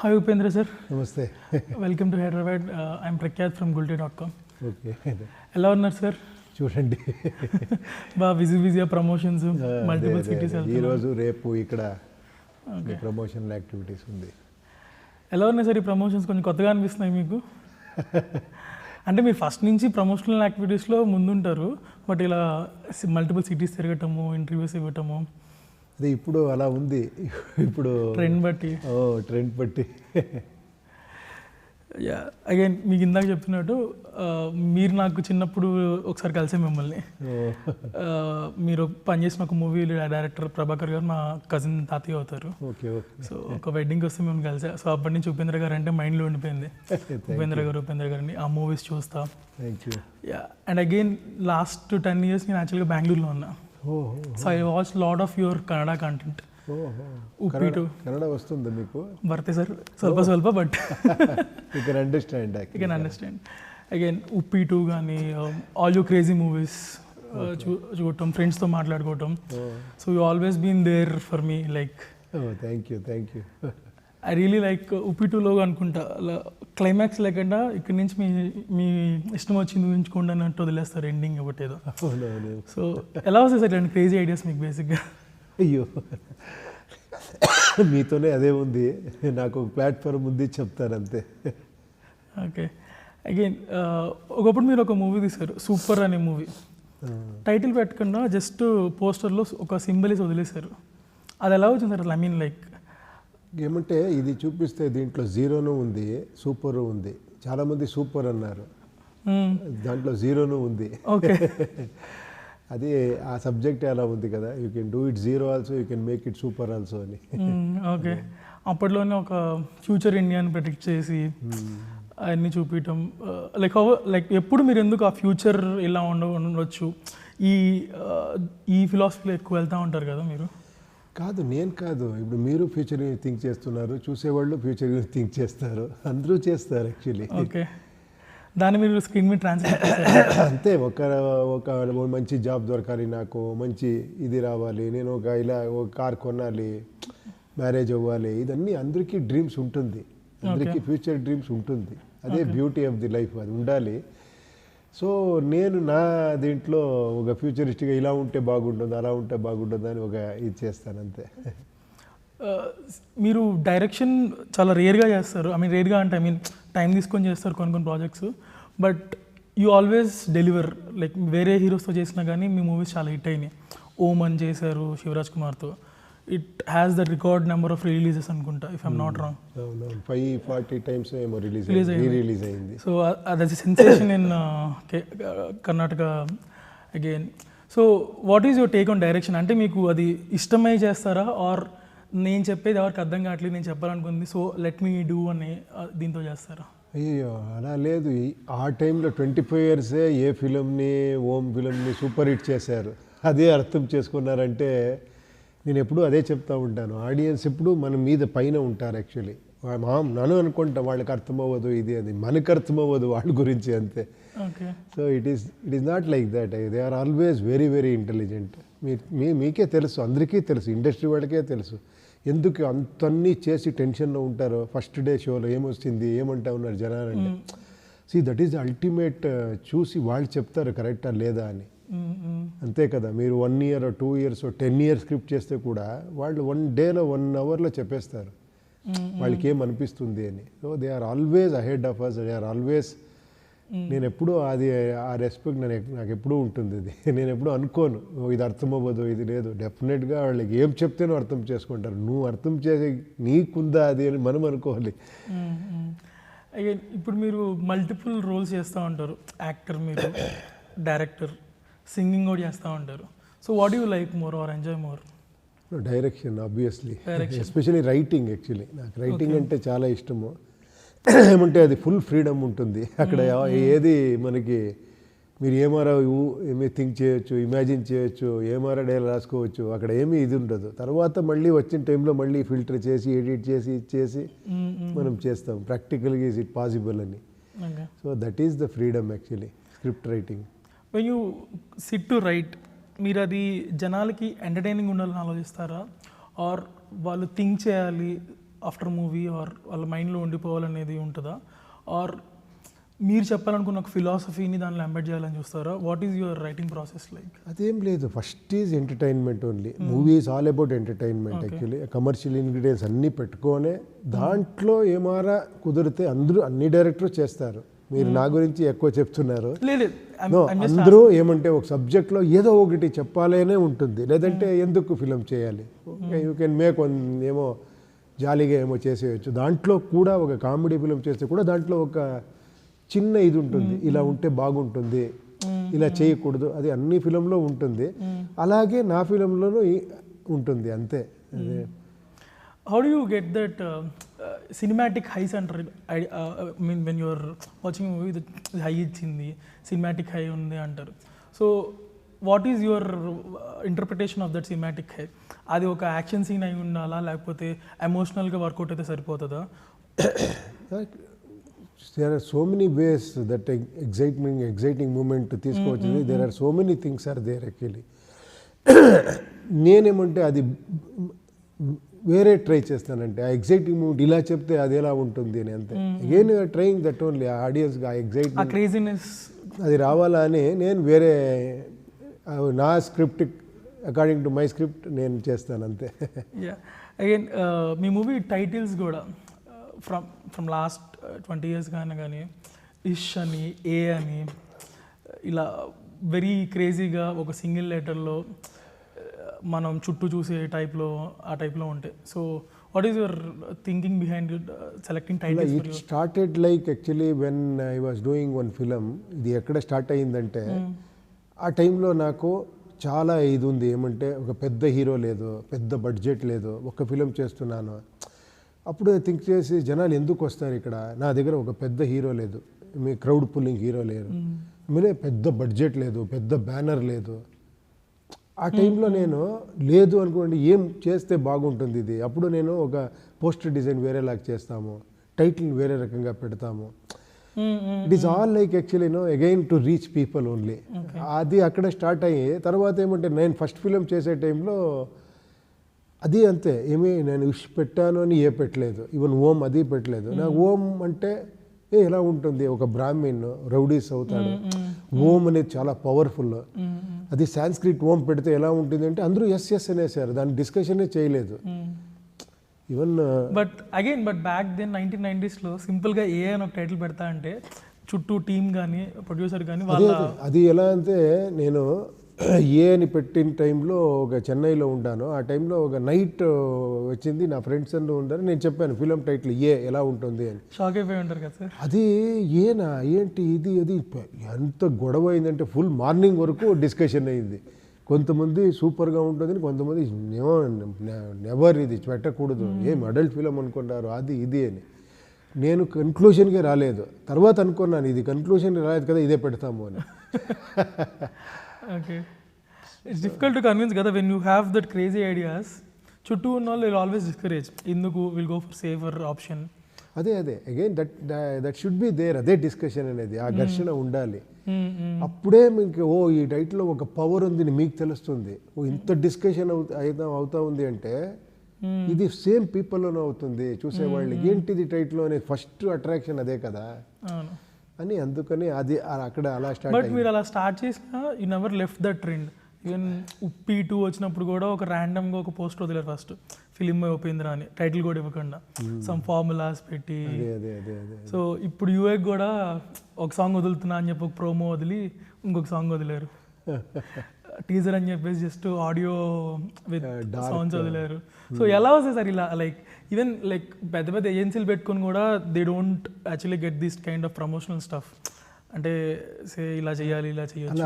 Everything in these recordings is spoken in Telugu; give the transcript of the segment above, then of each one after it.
Hi Upendra sir, నమస్తే. welcome to Hyderabad. I'm Prakyat from Gulti.com. Okay, ఎలా ఉన్నారు సార్? చూడండి. బాగా బిజీ ప్రమోషన్స్, మల్టిపుల్ సిటీస్ ఈరోజు రేపు ఇక్కడ ప్రమోషనల్ యాక్టివిటీస్ ఉంది. ఎలా ఉన్నాయి సార్ ఈ ప్రమోషన్స్? కొంచెం కొత్తగా అనిపిస్తున్నాయి మీకు? అంటే మీరు ఫస్ట్ నుంచి ప్రమోషనల్ యాక్టివిటీస్లో ముందుంటారు, బట్ ఇలా మల్టిపుల్ సిటీస్ తిరగటము, ఇంటర్వ్యూస్ ఇవ్వటము, అది ఇప్పుడు అలా ఉంది. ఇప్పుడు ట్రెండ్ బట్టి ట్రెండ్ బట్టి అగైన్ మీకు ఇందాక చెప్తున్నట్టు మీరు నాకు చిన్నప్పుడు ఒకసారి కలిసే మిమ్మల్ని, మీరు పనిచేసిన ఒక మూవీ డైరెక్టర్ ప్రభాకర్ గారు మా కజిన్ తాతయ్య అవుతారు. సో ఒక వెడ్డింగ్కి వస్తే మేము కలిసా. సో అప్పటి నుంచి ఉపేంద్ర గారు అంటే మైండ్లో ఉండిపోయింది. ఉపేంద్ర గారిని ఆ మూవీస్ చూస్తా. అండ్ అగైన్ లాస్ట్ 10 years నేను యాక్చువల్గా బెంగళూరులో ఉన్నా. So I watch lot of your Kannada content. ఉప్పిటు కన్నడ వస్తుంది మీకు? బర్తే సార్ ಸ್ವಲ್ಪ but you can understand. Again ఉప్పిటు కానీ ఆల్ యూ క్రేజీ మూవీస్ చూడటం, ఫ్రెండ్స్తో మాట్లాడుకోవటం. So you always been there for me. Like thank you. I really like ఉప్పిటులో అనుకుంటా క్లైమాక్స్ లేకుండా ఇక్కడి నుంచి మీ ఇష్టం వచ్చింది ఊహించుకోండి అన్నట్టు వదిలేస్తారు ఎండింగ్ ఒకటేదో. సో ఎలా వస్తాయి సార్ ఇలాంటి క్రేజీ ఐడియాస్ మీకు బేసిక్గా? అయ్యో, మీతోనే అదే ఉంది. నాకు ఒక ప్లాట్ఫామ్ ఉంది, చెప్తాను అంతే. ఓకే. అగైన్ ఒకప్పుడు మీరు ఒక మూవీ తీశారు, సూపర్ అనే మూవీ. టైటిల్ పెట్టకుండా జస్ట్ పోస్టర్లో ఒక సింబల్స్ వదిలేశారు. అది ఎలా వచ్చింది సార్? ఐ మీన్ లైక్ ఏమంటే ఇది చూపిస్తే దీంట్లో జీరోను ఉంది, సూపరు ఉంది. చాలామంది సూపర్ అన్నారు, దాంట్లో జీరోను ఉంది. ఓకే. అది ఆ సబ్జెక్ట్ అలా ఉంది కదా, you can do it zero also, you can make it super also అని. ఓకే. అప్పట్లోనే ఒక ఫ్యూచర్ ఇండియాని ప్రెడిక్ట్ చేసి అవన్నీ చూపించడం, లైక్ ఎప్పుడు మీరు ఎందుకు ఆ ఫ్యూచర్ ఇలా ఉండవచ్చు ఈ ఫిలాసఫీలో ఎక్కువ వెళ్తూ ఉంటారు కదా మీరు? కాదు, నేను కాదు. ఇప్పుడు మీరు ఫ్యూచర్ థింక్ చేస్తున్నారు, చూసేవాళ్ళు ఫ్యూచర్ థింక్ చేస్తారు, అందరూ చేస్తారు యాక్చువల్లీ. ఓకే. దాన్ని మీరు స్క్రీన్ మీద ట్రాన్స్లేట్ అంతే. ఒక మంచి జాబ్ దొరకాలి, నాకు మంచి ఇది రావాలి, నేను ఒక కార్ కొనాలి, మ్యారేజ్ అవ్వాలి, ఇదన్నీ అందరికీ డ్రీమ్స్ ఉంటుంది, అందరికీ ఫ్యూచర్ డ్రీమ్స్ ఉంటుంది. అదే బ్యూటీ ఆఫ్ ది లైఫ్, అది ఉండాలి. సో నేను నా దీంట్లో ఒక ఫ్యూచరిస్ట్గా ఇలా ఉంటే బాగుంటుంది, అలా ఉంటే బాగుంటుంది అని ఒక ఇది చేస్తాను అంతే. మీరు డైరెక్షన్ చాలా రేర్గా చేస్తారు. రేర్గా అంటే టైం తీసుకొని చేస్తారు కొన్ని projects, but you always deliver. Like వేరే హీరోస్తో చేసినా కానీ మీ మూవీస్ చాలా హిట్ అయినాయి. ఓం అని చేశారు శివరాజ్ కుమార్తో. It has the record number of releases అనుకుంటా, if I'm not wrong. 540 times ఏమో రిలీజ్ అయింది. So that's a sensation in Karnataka again. So what is your take on direction? అంటే మీకు అది ఇష్టమై చేస్తారా, ఆర్ నేను చెప్పేది ఎవరికి అర్థం కావట్లేదు, నేను చెప్పాలనుకుంది సో లెట్ మీ డూ అని దీంతో చేస్తారా? అయ్యో, అలా లేదు. ఆ టైంలో 25 years ఏ ఫిలింని, ఓం ఫిలింని సూపర్ హిట్ చేశారు. అదే అర్థం చేసుకున్నారంటే నేను ఎప్పుడూ అదే చెప్తూ ఉంటాను. ఆడియన్స్ ఎప్పుడు మన మీద పైన ఉంటారు యాక్చువల్లీ. నన్ను అనుకుంటా వాళ్ళకి అర్థమవ్వదు ఇది, అది మనకు అర్థమవ్వదు వాళ్ళ గురించి అంతే. So it is not like that. They are always very intelligent. మీకే తెలుసు, అందరికీ తెలుసు, ఇండస్ట్రీ వాళ్ళకే తెలుసు ఎందుకు అంతన్నీ చేసి టెన్షన్లో ఉంటారో. ఫస్ట్ డే షోలో ఏమొచ్చింది, ఏమంటా ఉన్నారు జనాలంటే. That is ultimate. చూసి వాళ్ళు చెప్తారు కరెక్టా లేదా అని, అంతే కదా. మీరు 1 year 2 years 10 years స్క్రిప్ట్ చేస్తే కూడా వాళ్ళు 1 dayలో 1 hourలో చెప్పేస్తారు వాళ్ళకి ఏమనిపిస్తుంది అని. So they are always ahead of us. They are always. నేను ఎప్పుడూ అది ఆ రెస్పెక్ట్ నాకు ఎప్పుడూ ఉంటుంది. ఇది నేను ఎప్పుడూ అనుకోను ఇది అర్థమవ్వదు, ఇది లేదు. డెఫినెట్గా వాళ్ళకి ఏం చెప్తేనో అర్థం చేసుకుంటారు. నువ్వు అర్థం చేసే నీకుందా అది అని మనం అనుకోవాలి. ఇప్పుడు మీరు మల్టిపుల్ రోల్స్ చేస్తూ ఉంటారు, యాక్టర్ మీరు, డైరెక్టర్, సింగింగ్ కూడా చేస్తూ ఉంటారు. So what you like more or enjoy more? Direction obviously, especially writing. Actually నాకు రైటింగ్ అంటే చాలా ఇష్టము. ఏమంటే అది ఫుల్ ఫ్రీడమ్ ఉంటుంది అక్కడ. ఏది మనకి మీరు ఏమీ థింక్ చేయొచ్చు, ఇమాజిన్ చేయొచ్చు, ఏమారా డైలాగ్ రాసుకోవచ్చు. అక్కడ ఏమీ ఇది ఉండదు. తర్వాత మళ్ళీ వచ్చిన టైంలో మళ్ళీ ఫిల్టర్ చేసి ఎడిట్ చేసి మనం చేస్తాం. ప్రాక్టికల్గా ఈజ్ ఇట్ పాసిబుల్ అని. So that is the freedom actually script writing. When you SIT to right, మీరు అది జనాలకి ఎంటర్టైనింగ్ ఉండాలని ఆలోచిస్తారా, ఆర్ వాళ్ళు థింక్ చేయాలి, ఆఫ్టర్ మూవీ ఆర్ వాళ్ళ మైండ్లో ఉండిపోవాలనేది ఉంటుందా, ఆర్ మీరు చెప్పాలనుకున్న ఒక ఫిలాసఫీని దానిలో ఎంబెడ్ చేయాలని చూస్తారా? What is your writing process like? అదేం లేదు, first is entertainment only. Movie is all about entertainment actually. Commercial ingredients అన్నీ పెట్టుకొనే దాంట్లో ఏమారా కుదిరితే అందరూ అన్ని డైరెక్టర్లు చేస్తారు. మీరు నా గురించి ఎక్కువ చెప్తున్నారు. అందరూ ఏమంటే ఒక సబ్జెక్ట్లో ఏదో ఒకటి చెప్పాలనే ఉంటుంది, లేదంటే ఎందుకు ఫిలిం చేయాలి, యూ కెన్ మేక్ ఏమో జాలీగా ఏమో చేసేయచ్చు. దాంట్లో కూడా ఒక కామెడీ ఫిలిం చేస్తే కూడా దాంట్లో ఒక చిన్న ఇది ఉంటుంది, ఇలా ఉంటే బాగుంటుంది, ఇలా చేయకూడదు, అది అన్ని ఫిలంలో ఉంటుంది. అలాగే నా ఫిలంలోనూ ఉంటుంది అంతే. How do you get that cinematic highs అంటారు? Mean when you're watching movie high ఇచ్చింది, సినిమాటిక్ హై ఉంది అంటారు. So what is your interpretation of that cinematic high? అది ఒక యాక్షన్ సీన్ అయి ఉండాలా, లేకపోతే ఎమోషనల్గా వర్కౌట్ అయితే సరిపోతుందా? There are so many ways that exciting moment to తీసుకోవచ్చు. There are so many things are there actually. నేనేమంటే అది వేరే ట్రై చేస్తానంటే ఆ ఎగ్జైటింగ్ మూమెంట్ ఇలా చెప్తే అది ఎలా ఉంటుంది అని అంతే. Again trying that only. ఆ ఆడియన్స్గా ఆ ఎగ్జైట్మెంట్, క్రేజీనెస్ అది రావాలా అని నేను వేరే నా script according to my script నేను చేస్తాను అంతే. అగైన్ మీ మూవీ టైటిల్స్ కూడా ఫ్రమ్ లాస్ట్ 20 years కానీ ఇష్ అని, ఏ అని, ఇలా వెరీ క్రేజీగా ఒక సింగిల్ లెటర్లో మనం చుట్టూ చూసే టైప్లో ఆ టైప్లో ఉంటాయి. So what is your thinking behind selecting titles? It started like actually when I was doing one film. ఇది ఎక్కడ స్టార్ట్ అయ్యిందంటే ఆ టైంలో నాకు చాలా ఇది ఉంది, ఏమంటే ఒక పెద్ద హీరో లేదు, పెద్ద బడ్జెట్ లేదు, ఒక ఫిలం చేస్తున్నాను. అప్పుడు థింక్ చేసి జనాలు ఎందుకు వస్తారు ఇక్కడ, నా దగ్గర ఒక పెద్ద హీరో లేదు, మీ క్రౌడ్ పుల్లింగ్ హీరో లేరు, మీరే పెద్ద బడ్జెట్ లేదు, పెద్ద బ్యానర్ లేదు. ఆ టైంలో నేను లేదు అనుకోండి, ఏం చేస్తే బాగుంటుంది ఇది. అప్పుడు నేను ఒక పోస్టర్ డిజైన్ వేరేలాగా చేస్తాము, టైటిల్ వేరే రకంగా పెడతాము. It is all like actually again to reach people only. అది అక్కడ స్టార్ట్ అయ్యి తర్వాత ఏమంటే నేను ఫస్ట్ ఫిలిం చేసే టైంలో అది అంతే, ఏమీ నేను ఇష్ పెట్టాను అని ఏ పెట్టలేదు, ఈవెన్ ఓం అది పెట్టలేదు. నాకు ఓం అంటే ఎలా ఉంటుంది, ఒక బ్రాహ్మణ్ రౌడీస్ అవుతాడు, ఓం అనేది చాలా పవర్ఫుల్. అది సాంస్క్రిట్ ఓం పెడితే ఎలా ఉంటుంది అంటే అందరూ ఎస్ అనేసారు, దాని డిస్కషనే చేయలేదు. Even but back then 1990s సింపుల్గా ఏ అని ఒక టైటిల్ పెడతా అంటే చుట్టూ టీమ్ కానీ ప్రొడ్యూసర్ కానీ అది ఎలా అంటే నేను ఏ అని పెట్టిన టైంలో ఒక చెన్నైలో ఉంటాను. ఆ టైంలో ఒక నైట్ వచ్చింది, నా ఫ్రెండ్స్ అందరూ ఉంటారు, నేను చెప్పాను ఫిలిం టైటిల్ ఏ ఎలా ఉంటుంది అని. షాక్ అయిపోయి ఉంటారు కదా సార్. అది ఏనా ఏంటి ఇది అది ఎంత గొడవ అయిందంటే ఫుల్ మార్నింగ్ వరకు డిస్కషన్ అయింది. కొంతమంది సూపర్గా ఉంటుంది, కొంతమంది నెవర్ ఇది పెట్టకూడదు, ఏం అడల్ట్ ఫిలిం అనుకున్నారు అది ఇది అని. నేను కన్క్లూషన్కే రాలేదు. తర్వాత అనుకున్నాను ఇది కన్క్లూషన్ రాలేదు కదా, ఇదే పెడతాము అని. Okay, it's difficult to convince కదా when you have that crazy ideas. చుట్టూ ఉన్న వాళ్ళు విల్ ఆల్వేస్ డిస్కరేజ్, ఎందుకు will go for safer option. అదే again that should be there. అదే డిస్కషన్ అనేది, ఆ ఘర్షణ ఉండాలి. అప్పుడే మీకు ఈ టైటిల్లో ఒక పవర్ ఉంది మీకు తెలుస్తుంది. ఇంత డిస్కషన్ అవుతా ఉంది అంటే ఇది సేమ్ పీపుల్లోనే అవుతుంది చూసేవాళ్ళకి, ఏంటిది టైటిల్ అనేది ఫస్ట్ అట్రాక్షన్ అదే కదా అని. అందుకని అది అక్కడ అలా స్టార్ట్. బట్ మీరు అలా స్టార్ట్ చేసినా you never left the trend. Even Uppi 2 వచ్చినప్పుడు కూడా ఒక ర్యాండమ్గా ఒక పోస్ట్ వదిలేరు ఫస్ట్, ఫిలిం ఉపేంద్ర అని టైటిల్ కూడా ఇవ్వకుండా సమ్ ఫార్ములాస్ పెట్టి. సో ఇప్పుడు యూఏకి కూడా ఒక సాంగ్ వదులుతున్నా అని చెప్పి ఒక ప్రోమో వదిలి ఇంకొక సాంగ్ వదిలేరు, టీజర్ అని చెప్పేసి జస్ట్ ఆడియో విత్ సౌండ్స్ వదిలేరు. సో ఎలా వస్తాయి సార్ ఇలా? లైక్ ఈవెన్ లైక్ పెద్ద పెద్ద ఏజెన్సీలు పెట్టుకుని కూడా they don't actually get this kind of promotional stuff. అంటే సే ఇలా చేయాలి ఇలా చేయొచ్చు.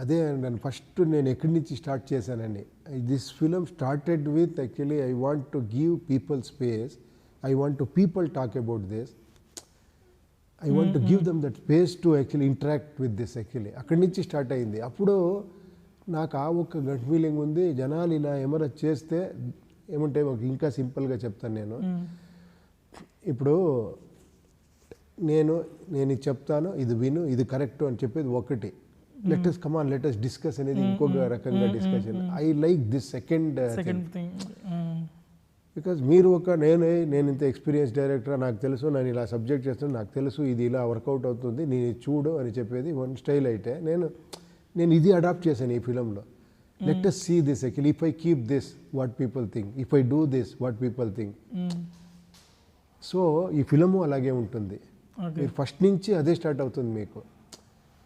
అదే నేను ఫస్ట్ నేను ఎక్కడి నుంచి స్టార్ట్ చేశానండి. This film started with actually I want to give people space, I want to people talk about this, I want to give them that space to actually interact with this. Actually అక్కడి నుంచి స్టార్ట్ అయింది. అప్పుడు నాకు ఆ ఒక్క గట్ ఫీలింగ్ ఉంది, జనాలు ఇలా ఏమైనా చేస్తే ఏమంటే ఇంకా సింపుల్గా చెప్తాను నేను. ఇప్పుడు నేను ఇది చెప్తాను, ఇది విను, ఇది కరెక్ట్ అని చెప్పేది ఒకటి, లెటస్ కమాన్ లెటస్ డిస్కస్ అనేది ఇంకొక రకంగా discussion. I like this second thing. Because మీరు నేను ఇంత ఎక్స్పీరియన్స్ డైరెక్టర్, నాకు తెలుసు, నేను ఇలా సబ్జెక్ట్ చేస్తాను, నాకు తెలుసు ఇది ఇలా వర్కౌట్ అవుతుంది, నేను చూడు అని చెప్పేది వన్ స్టైల్ అయితే నేను ఇది అడాప్ట్ చేశాను ఈ ఫిలంలో. Let us see this actually, if I keep this what people think, if I do this what people think. So ఈ ఫిలము అలాగే ఉంటుంది. మీరు ఫస్ట్ నుంచి అదే స్టార్ట్ అవుతుంది మీకు.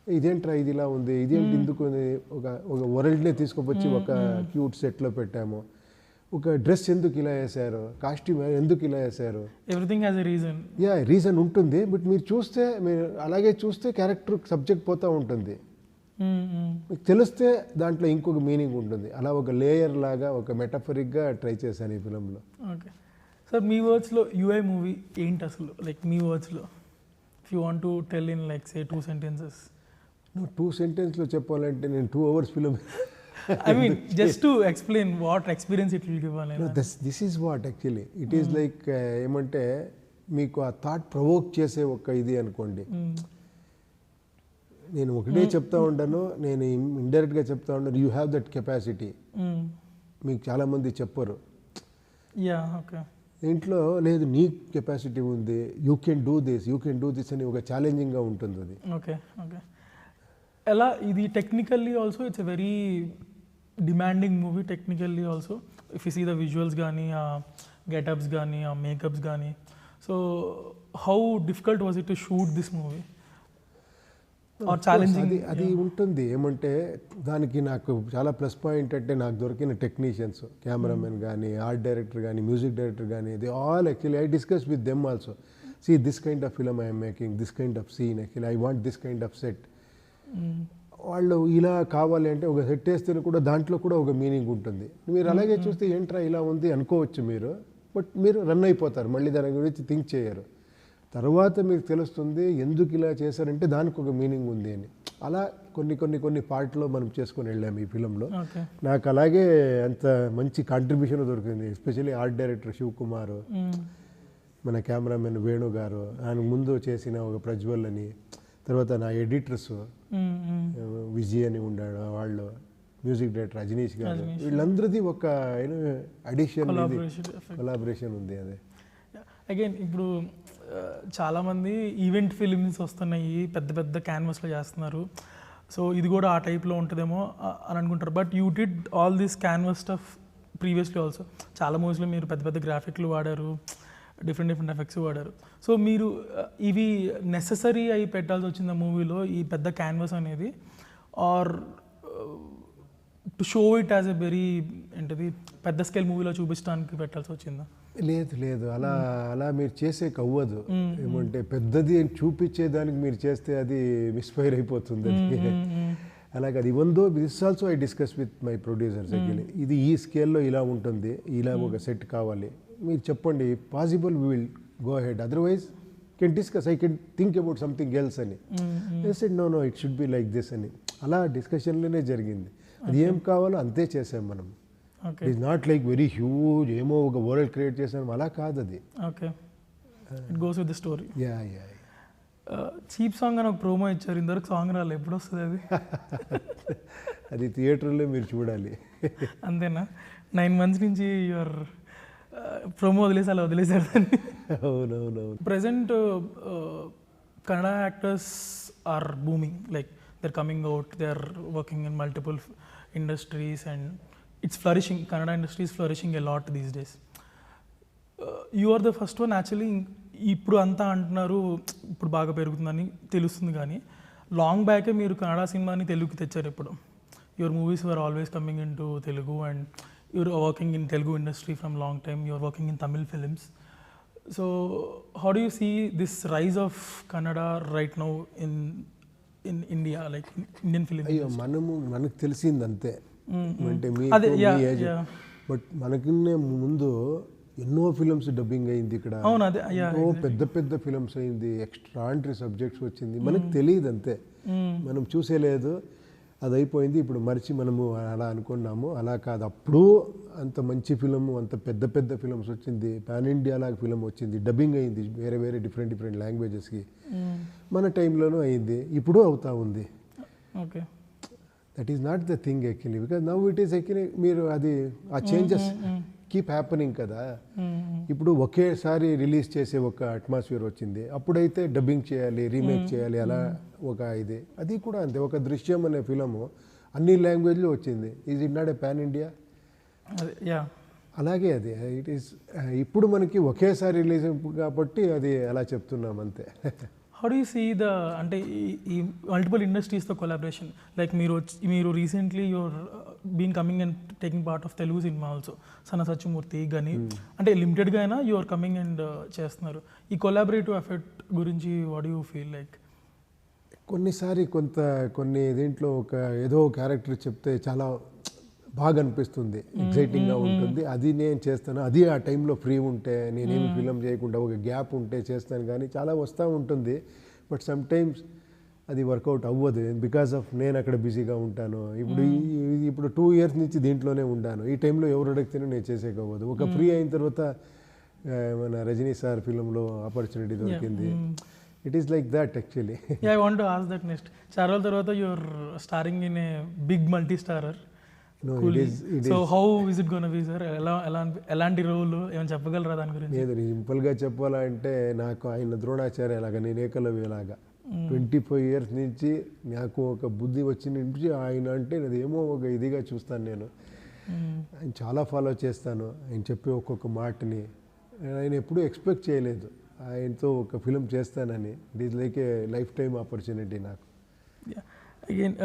ఇదేంట్రా ఇది ఇలా ఉంది, ఇదేంటి ఎందుకు ఒక వరల్డ్నే తీసుకొచ్చి ఒక క్యూట్ సెట్లో పెట్టాము, ఒక డ్రెస్ ఎందుకు ఇలా వేశారు, కాస్ట్యూమ్ ఎందుకు ఇలా వేశారు, everything has a reason. Reason ఉంటుంది. బట్ మీరు అలాగే చూస్తే క్యారెక్టర్ సబ్జెక్ట్ పోతూ ఉంటుంది. మీకు తెలిస్తే దాంట్లో ఇంకొక మీనింగ్ ఉంటుంది. అలా ఒక లేయర్ లాగా, ఒక మెటఫరిక్గా ట్రై చేశాను ఈ ఫిలంలో. ఓకే సార్, మీ వర్డ్స్లో యూఐ మూవీ ఏంటి అసలు? లైక్ మీ వర్డ్స్లో if you want to tell in like say 2 sentences. నువ్వు 2 sentences చెప్పాలంటే నేను 2 hours film. I mean, just to explain what experience it will give on. No, this is what actually it is like. ఏమంటే మీకు ఆ థాట్ ప్రొవోక్ చేసే ఒక ఇది అనుకోండి. నేను ఒకటే చెప్తా ఉంటాను, నేను ఇండైరెక్ట్గా చెప్తా ఉంటాను, యూ హ్యావ్ దట్ కెపాసిటీ. మీకు చాలామంది చెప్పరు. ఓకే, ఇంట్లో లేదు, నీ కెపాసిటీ ఉంది, యూ కెన్ డూ దిస్ అని ఒక ఛాలెంజింగ్గా ఉంటుంది అది. Okay okay. ఎలా ఇది technically also it's a very demanding movie technically also. If you see the visuals కానీ, ఆ గెటప్స్ కానీ, ఆ మేకప్స్ కానీ. So how difficult was it to shoot this movie or challenging? అది ఉంటుంది. ఏమంటే దానికి నాకు చాలా ప్లస్ పాయింట్ అంటే, నాకు దొరికిన టెక్నీషియన్స్, కెమెరామెన్ కానీ, ఆర్ట్ డైరెక్టర్ కానీ, మ్యూజిక్ డైరెక్టర్ కానీ, they all actually I discuss with them also. See this kind of film I'm making, this kind of scene, actually I want this kind of set. వాళ్ళు ఇలా కావాలి అంటే ఒక సెట్ వేస్తే కూడా దాంట్లో కూడా ఒక మీనింగ్ ఉంటుంది. మీరు అలాగే చూస్తే ఏంట్రా ఇలా ఉంది అనుకోవచ్చు మీరు, బట్ మీరు రన్ అయిపోతారు, మళ్ళీ దాని గురించి థింక్ చేయరు. తర్వాత మీకు తెలుస్తుంది ఎందుకు ఇలా చేశారంటే దానికి ఒక మీనింగ్ ఉంది అని. అలా కొన్ని పార్ట్లో మనం చేసుకొని వెళ్ళాము ఈ ఫిలంలో. నాకు అలాగే అంత మంచి కాంట్రిబ్యూషన్ దొరికింది. ఎస్పెషల్లీ ఆర్ట్ డైరెక్టర్ శివకుమార్, మన కెమెరామెన్ వేణు గారు, ఆయన ముందు చేసిన ఒక ప్రజ్వల్ అని, తర్వాత నా ఎడిటర్స్ విజయ్ అని ఉండాడు, వాళ్ళు మ్యూజిక్ డైరెక్టర్ రజనీష్ గారు, వీళ్ళందరిది ఒక అడిషన్ కొలాబరేషన్ ఉంది. అదే అగైన్ ఇప్పుడు చాలామంది ఈవెంట్ ఫిలిమ్స్ వస్తున్నాయి, పెద్ద పెద్ద క్యాన్వాస్లో చేస్తున్నారు. సో ఇది కూడా ఆ టైప్లో ఉంటుందేమో అని అనుకుంటారు. But you did all this canvas stuff previously also. చాలా మూవీస్లో మీరు పెద్ద పెద్ద గ్రాఫిక్లు వాడారు, డిఫరెంట్ ఎఫెక్ట్స్ వాడారు. సో మీరు ఇవి నెససరీ అయి పెట్టాల్సి వచ్చింది మూవీలో ఈ పెద్ద క్యాన్వాస్ అనేది, or to show it as a very ఏంటిది పెద్ద స్కేల్ మూవీలో చూపించడానికి పెట్టాల్సి వచ్చిందా? లేదు, అలా మీరు చేసే అవ్వదు. ఏమంటే పెద్దది చూపించేదానికి మీరు చేస్తే అది మిస్ఫైర్ అయిపోతుంది. అలాగే అది ఇవందో this also I discuss with my producers. ఇది ఈ స్కేల్లో ఇలా ఉంటుంది, ఇలా ఒక సెట్ కావాలి, మీరు చెప్పండి, possible we will go ahead, otherwise can discuss, I can think about something else అని. Said no it should be like this అని. అలా డిస్కషన్లోనే జరిగింది. అది ఏం కావాలో అంతే చేసాం మనం. It's not like very huge ఏమో ఒక వరల్డ్ క్రియేట్ చేసాం, అలా కాదు అది. Okay, it goes with the story. Yeah. Cheap song అని ఒక ప్రోమో ఇచ్చారు, ఇంతవరకు సాంగ్ రాలేదు, ఎప్పుడు వస్తుంది అది? అది థియేటర్లో మీరు చూడాలి. అంతేనా? 9 months నుంచి యువర్ ప్రోమో వదిలేసి అలా వదిలేశారు దాన్ని. అవునవునవును. Present Kannada actors are booming, like they're coming out, they're working in multiple industries and it's flourishing. Kannada industry is flourishing a lot these days. You are the first one actually. ఇప్పుడు అంతా అంటున్నారు ఇప్పుడు బాగా పెరుగుతుందని తెలుస్తుంది, కానీ లాంగ్ బ్యాకే మీరు కన్నడ సినిమాని తెలుగుకి తెచ్చారు. ఇప్పుడు your movies were always coming into Telugu and you're working in Telugu industry from long time, you're working in Tamil films. So how do you see this rise of Kannada right now in India, like Indian film? అయ్యో, మనకు తెలిసింది అంతే. అంటే బట్ మనకిన్నే ముందు ఎన్నో ఫిలిమ్స్ డబ్బింగ్ అయింది ఇక్కడ, పెద్ద పెద్ద ఫిలిమ్స్ అయింది, ఎక్స్ట్రాంటరీ సబ్జెక్ట్స్ వచ్చింది, మనకు తెలియదు అంతే, మనం చూసేలేదు, అది అయిపోయింది. ఇప్పుడు మరిచి మనము అలా అనుకున్నాము, అలా కాదు. అప్పుడు అంత మంచి ఫిలిం, అంత పెద్ద పెద్ద ఫిలిమ్స్ వచ్చింది, పాన్ ఇండియా లాగా ఫిలిం వచ్చింది, డబ్బింగ్ అయింది వేరే వేరే డిఫరెంట్ లాంగ్వేజెస్కి. మన టైంలోనూ అయింది, ఇప్పుడు అవుతా ఉంది. Okay, that is not the thing actually, because now it is actually మీరు అది ఆ చేంజెస్ కీప్ హ్యాపెనింగ్ కదా. ఇప్పుడు ఒకేసారి రిలీజ్ చేసే ఒక అట్మాస్ఫియర్ వచ్చింది, అప్పుడైతే డబ్బింగ్ చేయాలి, రీమేక్ చేయాలి, అలా ఒక ఇది. అది కూడా అంతే. ఒక దృశ్యం అనే ఫిలము అన్ని లాంగ్వేజ్లో వచ్చింది. Is it not a pan India? అలాగే అది ఇట్ ఈస్. ఇప్పుడు మనకి ఒకేసారి రిలీజ్ కాబట్టి అది అలా చెప్తున్నాం అంతే. How do you see the అంటే ఈ మల్టిపుల్ ఇండస్ట్రీస్తో కొలాబరేషన్, లైక్ మీరు recently your been coming and taking part of Telugu cinema also, సన్న సత్యమూర్తి గని, అంటే లిమిటెడ్గా అయినా యువర్ కమింగ్ అండ్ చేస్తున్నారు. ఈ కొలాబరేటివ్ ఎఫెక్ట్ గురించి వాట్ యూ ఫీల్ లైక్? కొన్నిసారి కొన్ని దీంట్లో ఏదో క్యారెక్టర్ చెప్తే చాలా బాగా అనిపిస్తుంది, ఎగ్జైటింగ్గా ఉంటుంది. అది నేను చేస్తాను, అది ఆ టైంలో ఫ్రీ ఉంటే, నేనేమి ఫిలం చేయకుండా ఒక గ్యాప్ ఉంటే చేస్తాను. కానీ చాలా వస్తూ ఉంటుంది. బట్ సమ్ టైమ్స్ అది వర్కౌట్ అవ్వదు, బికాస్ ఆఫ్ నేను అక్కడ బిజీగా ఉంటాను. ఇప్పుడు 2 years నుంచి దీంట్లోనే ఉన్నాను. ఈ టైంలో ఎవరు అడిగితేనే నేను చేసేకవ్వదు. ఒక ఫ్రీ అయిన తర్వాత మన రజనీ సార్ ఫిలంలో ఆపర్చునిటీ దొరికింది. It is like that actually. I want to ask that next. చాలా రోజుల తర్వాత your starring in a big multi starrer. So how is it gonna be sir? ఎలాంటి రోల్ ఏమైనా చెప్పగలరా దాని గురించి? లేదు, సింపుల్గా చెప్పాలంటే నాకు ఆయన ద్రోణాచార్య లాగా, నేను ఏకలవ్యలాగా 25 years నుంచి నాకు ఒక బుద్ధి వచ్చిన నుంచి ఆయన అంటే అదేమో ఒక ఇదిగా చూస్తాను నేను. ఆయన చాలా ఫాలో చేస్తాను, ఆయన చెప్పే ఒక్కొక్క మాటని. ఆయన ఎప్పుడూ ఎక్స్పెక్ట్ చేయలేదు ఆయనతో ఒక ఫిలిం చేస్తానని. It is like A life time opportunity నాకు. అగైన్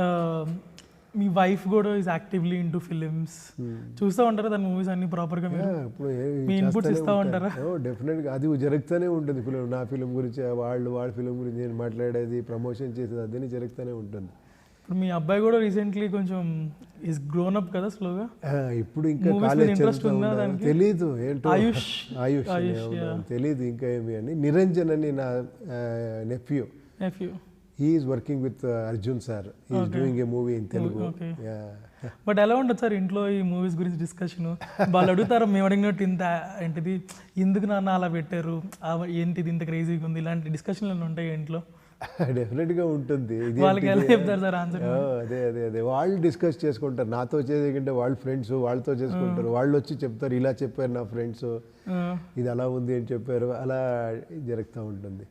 మీ వైఫ్ కూడా ఈజ్ యాక్టివ్లీ ఇంటూ ఫిలిమ్స్. చూస్తూ ఉంటారా దాని మూవీస్ అన్ని ప్రాపర్గా? ఇప్పుడు మీ ఇన్పుట్స్ ఇస్తూ ఉంటారా? డెఫినెట్గా అది జరుగుతూనే ఉంటుంది. ఫిలిం, నా ఫిలిం గురించి, వాళ్ళ ఫిలిం గురించి నేను మాట్లాడేది, ప్రమోషన్ చేసేది, అదని జరుగుతూనే ఉంటుంది. ఇప్పుడు మీ అబ్బాయి కూడా రీసెంట్లీ కొంచెం ఈజ్ గ్రోన్ అప్ కదా స్లోగా. ఇప్పుడు ఇంకా కాలేజ్ ఇంట్రెస్ట్ ఉందా దానికి? తెలీదు ఏంటో. ఆయుష్ తెలీదు ఇంకా ఏమి అని. నిరంజన్ అని నా nephew, he is working with Arjun sir. He is doing a movie in Telugu. But ఎలా ఉంటుంది సార్ ఇంట్లో ఈ మూవీస్ గురించి డిస్కషన్? వాళ్ళు అడుగుతారు, మేము అడిగినట్టు ఇంత ఏంటిది, ఎందుకు నాన్న అలా పెట్టారు, ఏంటిది ఇంత క్రేజీగా ఉంది, ఇలాంటి డిస్కషన్లు ఉంటాయి ఇంట్లో? డెఫినెట్గా ఉంటుంది. వాళ్ళకి ఎలా చెప్తారు సార్ ఆన్సర్? అదే వాళ్ళు డిస్కస్ చేసుకుంటారు. నాతో చేసేకంటే వాళ్ళ ఫ్రెండ్స్ వాళ్ళతో చేసుకుంటారు. వాళ్ళు వచ్చి చెప్తారు, ఇలా చెప్పారు నా ఫ్రెండ్స్, ఇది అలా ఉంది అని చెప్పారు, అలా జరుగుతూ ఉంటుంది.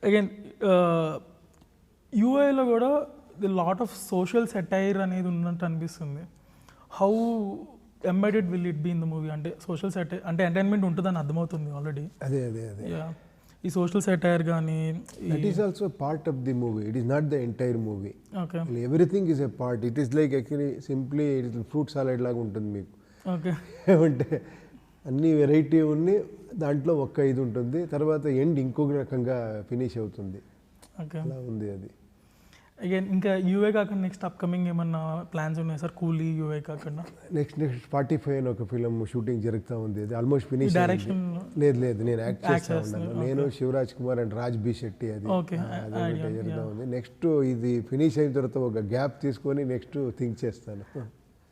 అగైన్ యూఏలో కూడా the lot of social satire అనేది ఉన్నట్టు అనిపిస్తుంది. How embedded will it be in the movie? అంటే సోషల్ సెటైర్ అంటే ఎంటర్టైన్మెంట్ ఉంటుందని అర్థమవుతుంది ఆల్రెడీ. అదే ఈ సోషల్ సెటైర్ కానీ that is also part of the movie. It is not the entire movie. Okay, everything is a part. It is like actually simply it is fruit salad లాగా ఉంటుంది మీకు. ఓకే, ఏమంటే అన్ని వెరైటీ ఉన్నాయి దాంట్లో, ఒక్క ఇది ఉంటుంది, తర్వాత ఎండ్ ఇంకొక రకంగా ఫినిష్ అవుతుంది. ఓకే, అలా ఉంది అది. అగైన్ ఇంకా యూఏ కాకుండా నెక్స్ట్ అప్కమింగ్ ఏమన్నా ప్లాన్స్ ఉన్నాయి సార్? కూలీ యూఏ కాకుండా నెక్స్ట్ 45 అని ఒక ఫిలిం షూటింగ్ జరుగుతూ ఉంది. అది ఆల్మోస్ట్ ఫినిష్. డైరెక్షన్? లేదు, నేను యాక్ట్ చేస్తూ ఉన్నాను. నేను శివరాజ్ కుమార్ అండ్ రాజ్ బి శెట్టి. అది జరుగుతూ ఉంది. నెక్స్ట్ ఇది ఫినిష్ అయిన తర్వాత ఒక గ్యాప్ తీసుకొని నెక్స్ట్ థింక్ చేస్తాను.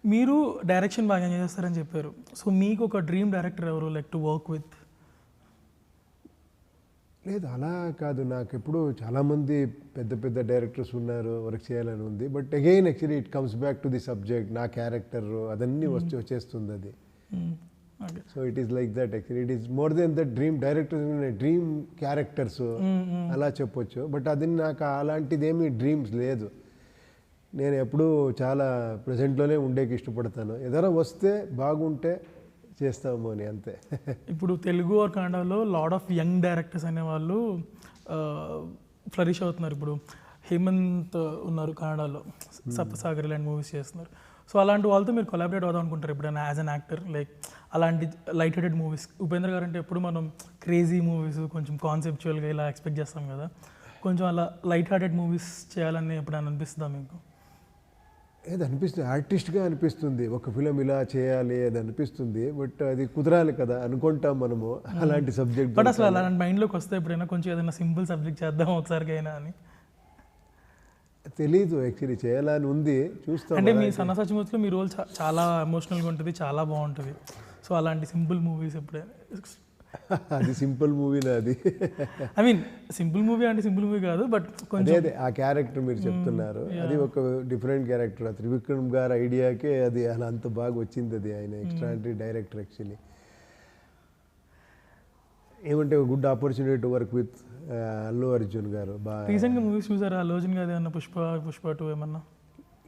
మీరు డైరెక్షన్ బాగా చేస్తారని చెప్పారు. సో మీకు ఒక డ్రీమ్ డైరెక్టర్ ఎవరు లైక్ టు వర్క్ విత్? లేదు, అలా కాదు. నాకు ఎప్పుడు చాలామంది పెద్ద డైరెక్టర్స్ ఉన్నారు, వర్క్ చేయాలని ఉంది. But again actually it comes back to the subject. నా క్యారెక్టర్ అదన్నీ వచ్చేస్తుంది అది. So it is like that actually. It is more than that dream directors, dream characters అలా చెప్పొచ్చు. బట్ అది నాకు అలాంటిదేమీ డ్రీమ్స్ లేదు. నేను ఎప్పుడూ చాలా ప్రజెంట్లోనే ఉండేకి ఇష్టపడతాను. ఏదైనా వస్తే బాగుంటే చేస్తాము అని, అంతే. ఇప్పుడు తెలుగు ఆర్ కన్నడలో లాట్ ఆఫ్ యంగ్ డైరెక్టర్స్ అనేవాళ్ళు ఫ్లరిష్ అవుతున్నారు. ఇప్పుడు హేమంత్ ఉన్నారు కన్నడలో, సప్తసాగర్ ఇలాంటి మూవీస్ చేస్తున్నారు. సో అలాంటి వాళ్ళతో మీరు కొలాబరేట్ అవుదాం అనుకుంటారు ఎప్పుడైనా యాజ్ అన్ యాక్టర్? లైక్ అలాంటి లైట్ హెడెడ్ మూవీస్. ఉపేంద్ర గారు అంటే ఎప్పుడు మనం క్రేజీ మూవీస్ కొంచెం కాన్సెప్చువల్గా ఇలా ఎక్స్పెక్ట్ చేస్తాం కదా, కొంచెం అలా లైట్ హార్టెడ్ మూవీస్ చేయాలని ఎప్పుడైనా అనిపిస్తుందా మీకు? ఏది అనిపిస్తుంది, ఆర్టిస్ట్గా అనిపిస్తుంది. ఒక ఫిలిం ఇలా చేయాలి అది అనిపిస్తుంది. బట్ అది కుదరాలి కదా, అనుకుంటాం మనము అలాంటి సబ్జెక్ట్. బట్ అసలు అలాంటి మైండ్లోకి వస్తే ఎప్పుడైనా కొంచెం ఏదైనా సింపుల్ సబ్జెక్ట్ చేద్దాం ఒకసారికైనా అని? తెలీదు యాక్చువల్లీ, చేయాలని ఉంది, చూస్తాం. అంటే మీ సన్న సత్యమూర్తిలో మీ రోల్ చాలా ఎమోషనల్గా ఉంటుంది, చాలా బాగుంటుంది. సో అలాంటి సింపుల్ మూవీస్ ఎప్పుడైనా అది సింపుల్ మూవీనా అది? ఐ మీన్ సింపుల్ మూవీ అంటే సింపుల్ మూవీ కాదు, బట్ కొంచెం అదే ఆ క్యారెక్టర్ మీరు చెప్తున్నారు, అది ఒక డిఫరెంట్ క్యారెక్టర్. త్రివిక్రమ్ గారి ఐడియాకే అది అలా అంత బాగా వచ్చింది. అది ఆయన ఎక్స్ట్రాడినరీ డైరెక్టర్ యాక్చువల్లీ. ఏమంటే good opportunity to work with Allu Arjun గారు. బాగా రీసెంట్గా మూవీస్ చూసారా అల్లు అర్జున్ గారు ఏమన్నా? పుష్ప 2 ఏమన్నా?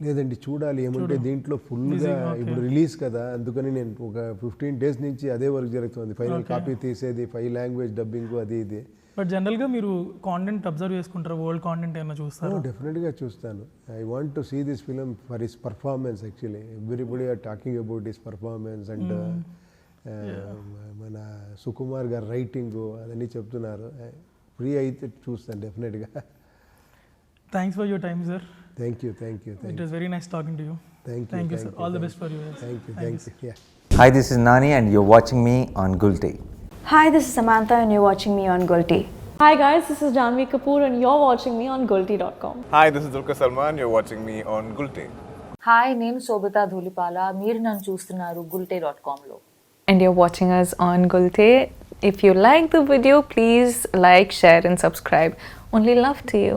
లేదండి, చూడాలి. ఏమంటే దీంట్లో ఫుల్గా ఇప్పుడు రిలీజ్ కదా, అందుకని నేను ఒక 15 days నుంచి అదే వర్క్ జరుగుతుంది. ఫైనల్ కాపీ తీసేది, 5 language డబ్బింగ్, అది ఇది. బట్ జనరల్గా మీరు కాంటెంట్ అబ్జర్వ్ చేసుకుంటారు, వరల్డ్ కాంటెంట్ ఏమైనా చూస్తారు? డెఫినెట్గా చూస్తాను. I want to see this film for his performance. Actually everybody are talking about his performance and మన సుకుమార్ గారు రైటింగ్ అదన్నీ చెప్తున్నారు. ఫ్రీ అయితే చూస్తాను డెఫినెట్గా. Thanks for your time sir. Thank you. It was very nice talking to you. Thank you, sir. All the best for you. Thank you. Yeah. Hi, this is Nani and you're watching me on Gulti. Hi, this is Samantha and you're watching me on Gulti. Hi guys, this is Janvi Kapoor and you're watching me on Gulti.com. Hi, this is Dulquer Salman. You're watching me on Gulti. Hi, నేను శోభితా ధూళిపాల. మీరు నన్ను చూస్తున్నారు gulti.com. And you're watching us on Gulti. If you like the video, please like, share and subscribe. Only love to you.